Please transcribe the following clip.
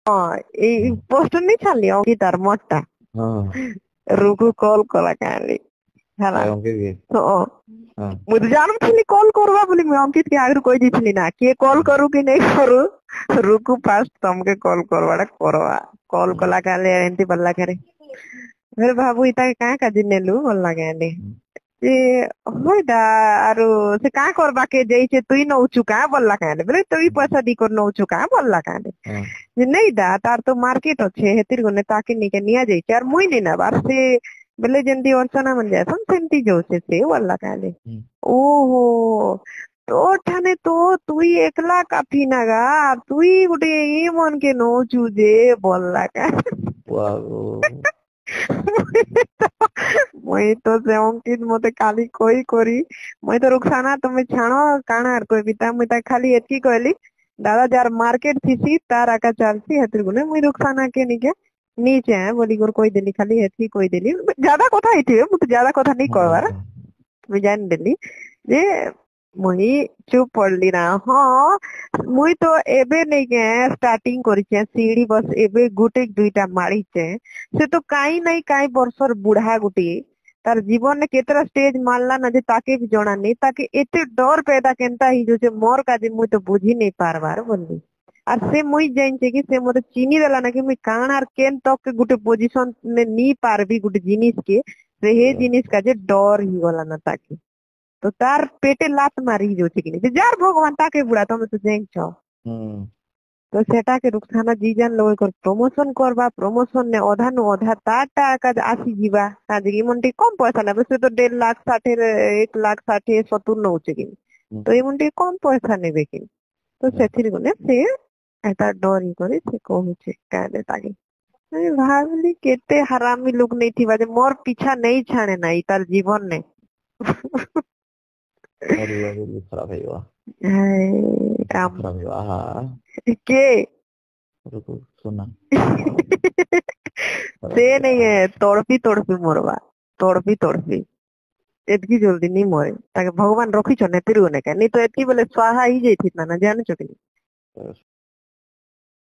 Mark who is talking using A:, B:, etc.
A: ହଁ ଏଇ ପୋଷ୍ଟର ନେଇ ଛାଡଲି ଅଙ୍କିତାର ମୋଟା ରୁକୁ କଲ୍ କଲା କାଲି ହେଲା ହଁ ମୁଁ ତ ଜାଣୁଥିଲି କଲ୍ କରବା ବୋଲି ମୁଁ ଅଙ୍କିତ କେ ଆଗରୁ କହିଦେଇଥିଲି ନା କିଏ କଲ୍ କରୁ କି ନାଇଁ କରୁ ରୁକୁ ଫାଷ୍ଟ ତମକେ କଲ୍ କରବାଟା କରବା କଲ୍ କଲା କାଲି ଏମିତି ବଲଲା କାରେ ଫେର ଭାବୁ ଇତା କାଁ କାଜି ନେଲୁ ଭଲ ଲାଗେ ଯେ ହଇଟା ଆରୁ ସେ କାଁ କରବା କେ ଯାଇଛେ ତୁଇ ନଉଛୁ କାଁ ବଲଲା କାଁ ବୋଲେ ତୁଇ ପଇସା ଦି କରି ନଉଛୁ କାଁ ବଲଲା କାଁ ଯେ ନେଇଟା ତାର ତ ମାର୍କେଟ ଅଛେ ହେତିର ଗନେ ତାକେ ନିକେ ନିଆ ଯାଇଛି ଆର ମୁଇଁ ନେଇ ନବାର ସେ ବେଲେ ଯେମିତି ଅର୍ଚନା ମାନେ ଯାଇସନ୍ ସେମିତି ଯାଉଛେ ସେ ବଲଲା କାଁ ଓହୋ ତୋ ଠାନେ ତ ତୁଇ একলা কাফি নাগা তুই ଗୋଟେ ই মন কে নৌচু যে বললা কা ମୁଇଁ ତ ସେ ଅଙ୍କିତ ମତେ କାଲି କହି କରି ମୁଇଁ ତ ରୁଖସାନା ତମେ ଛାଣ କାଣା ଆର କହିବି ତା ମୁଇଁ ତା ଖାଲି ଏତିକି କହିଲି ଦାଦା ଯାର ମାର୍କେଟ ଥିସି ତାର ଆକା ଚାଲସି ହେତିର ଗୁନେ ମୁଇଁ ରୁଖସାନା କେ ନିକେ ନିଚେ ବୋଲି କହିଦେଲି ଖାଲି ଏତିକି କହିଦେଲି ଜାଦା କଥା ହେଇଥିବେ ମୁଁ ତ ଜାଦା କଥା ନାଇଁ କହିବାର ମୁଇଁ ଜାଣିଦେଲି ଯେ ମୁଇଁ ଚୁପ ପଡଲି ନା ହଁ ମୁଇଁ ତ ଏବେ ନେଇକେ ଷ୍ଟାର୍ଟିଂ କରିଛେ ସିଡି ବସ ଏବେ ଗୋଟେ ଦୁଇଟା ମାରିଛେ ସେ ତ କାଇଁ ନାଇଁ କାଇଁ ବର୍ଷର ବୁଢା ଗୋଟିଏ ତାର ଜୀବନରେ କେତେଟା ଷ୍ଟେଜ ମାରଲା ନା ଯେ ତାକେ ବି ଜଣା ନାଇଁ ତାକେ ଏତେ ଡର ପେଦା କେନ୍ତା ହେଇଯାଉଛେ ମୋର କାଜେ ମୁଇଁ ତ ବୁଝି ନେଇ ପାରବାର ବୋଲି আর ସେ ମୁଇଁ ଜାଣିଛେ କି ସେ ମତେ ଚିନି ଦେଲା ନା କି ମୁଇଁ କାଣ আর କେନ୍ ତକ ଗୋଟେ ପୋଜିସନ ନି ପାରବି ଗୋଟେ ଜିନିଷ କେ ସେ हे ଜିନିଷ କାଜେ ଡର ହେଇଗଲା ନା ତାକେ ତ ତାର ପେଟେ ଲାତ ମାରି ଯାଉଛି କି ନାଇଁ ଯାର ଭଗବାନ ତାକେ ବୁଢା ତମେ ତ ଜାଣିଛ ତ ସେଟାକେ ରୁଖସାନା ଜି ଜାନ ଲୋକ ପ୍ରମୋସନ କରବା ପ୍ରମୋସନ ନେ ଅଧା ନୁ ଅଧା ତାରଟା ଏକା ଆସିଯିବା କାଜି ମନ ଟିକେ କମ ପଇସା ନେବେ ସେ ତ 1,60,70,000 ନଉଛି କି ତ ଏଇ ମନ ଟିକେ କମ ପଇସା ନେବେ କି ତ ସେଥିରେ ଗଲେ ସେ ଏଟା ଡରି କରି ସେ କହୁଛି କାଁଦେ ତାକେ ଭାବିଲି କେତେ ହାରାମି ଲୁକ ନେଇଥିବା ଯେ ମୋର ପିଛା ନେଇ ଛାଣେ ନାଇଁ ତାର ଜୀବନ ନେ
B: ଖରାପ ହେଇଗଲା
A: କେ
B: ସୁନା
A: ସେ ନାଇଁ ତଡପି ମରବା ତଡପି ଏତକି ଜଲ୍ଦି ନି ମରେ ତାକେ ଭଗବାନ ରଖିଛନ୍ ଏତିରୁ ନାଇଁ ତ ଏତକି ବେଲେ ସ୍ୱାହା ହେଇଯାଇଥିତା ନା ଜାଣିଛ କି